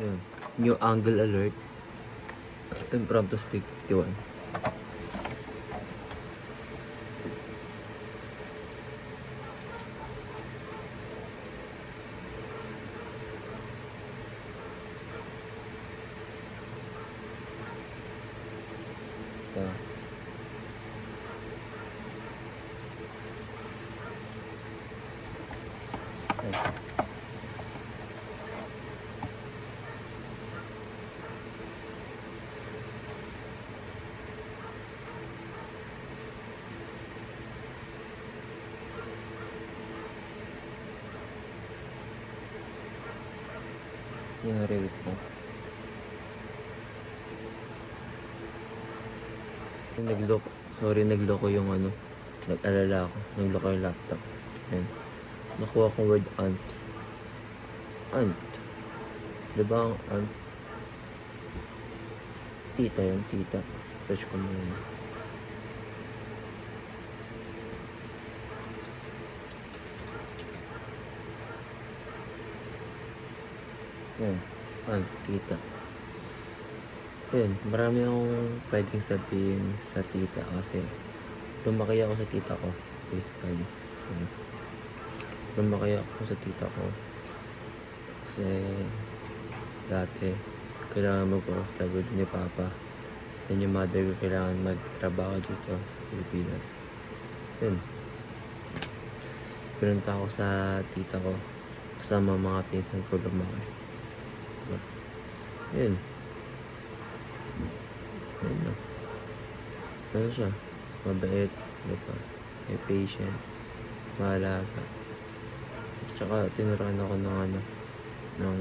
Yun. New angle alert. Impromptu speak 51. Yung rewit mo. Nagloko yung ano. Nag-alala ako. Nagloko yung laptop. Ayan. Nakuha kong word ant. Ant. Diba ang ant? Tita yun, tita. Search ko muna. Yan. Ant, tita. Yan. Marami akong pwedeng sabihin sa tita kasi lumaki ako sa tita ko. Basically. Yan. Lumaki ako sa tita ko. Kasi dati kailangan mag-OFW ni Papa. Then yung mother ko kailangan magtrabaho dito sa Pilipinas. Yun. Pinunta ako sa tita ko kasama mga pinsan ko lumaki. Yun. Yun lang. Ano siya? Mabait. Diba? May patience. Maalaga. Tsaka tinuruan ako ng ano, ng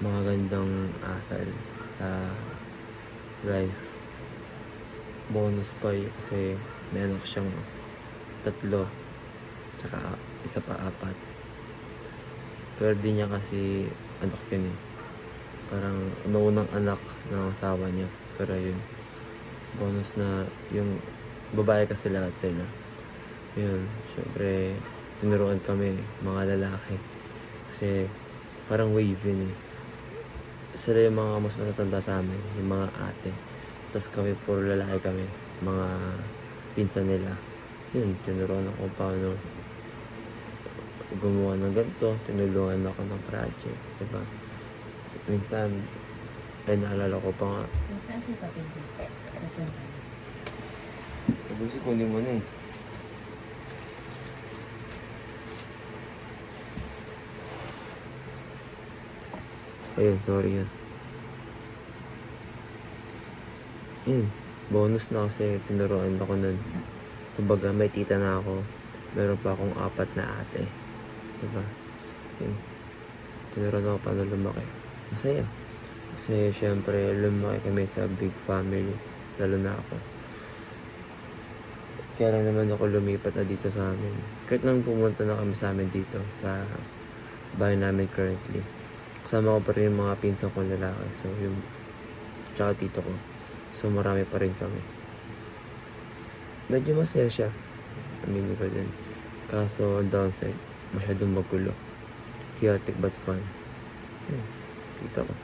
mga gandang asal sa life. Bonus pa yun kasi may anak siyang 3 tsaka isa pa 4. Pero di niya kasi anak yun eh. Parang unang anak ng asawa niya. Pero yun, bonus na yung babae kasi lahat sila. Yun, syempre tinuruan kami mga lalaki kasi parang wave yun eh. Sila yung mga mas matatanda sa amin, yung mga ate. Tapos kami, puro lalaki kami, mga pinsan nila. Yun, tinuruan ako paano gumawa ng ganito, tinulungan ako ng project, diba? Minsan, ay naalala ko pa nga. Saan si Papi? Gusto kunin mo na eh. Ayun, sorry yan. Yun, bonus na kasi tinuruan ako nun. Kumbaga, may tita na ako. Meron pa akong 4 na ate. Diba? Yun. Tinuruan ako paano lumaki. Masaya. Kasi syempre, lumaki kami sa big family. Lalo na ako. Kaya lang naman ako lumipat na dito sa amin. Kahit nang pumunta na kami sa amin dito, sa bahay namin currently. Kasama ko pa rin yung mga pinsan kong lalaki. So, yung tsaka tito ko. So, marami pa rin kami. Medyo masaya siya. Aminin ko din. Kaso, downside, masyadong magulo. Chaotic but fun. Tito ko.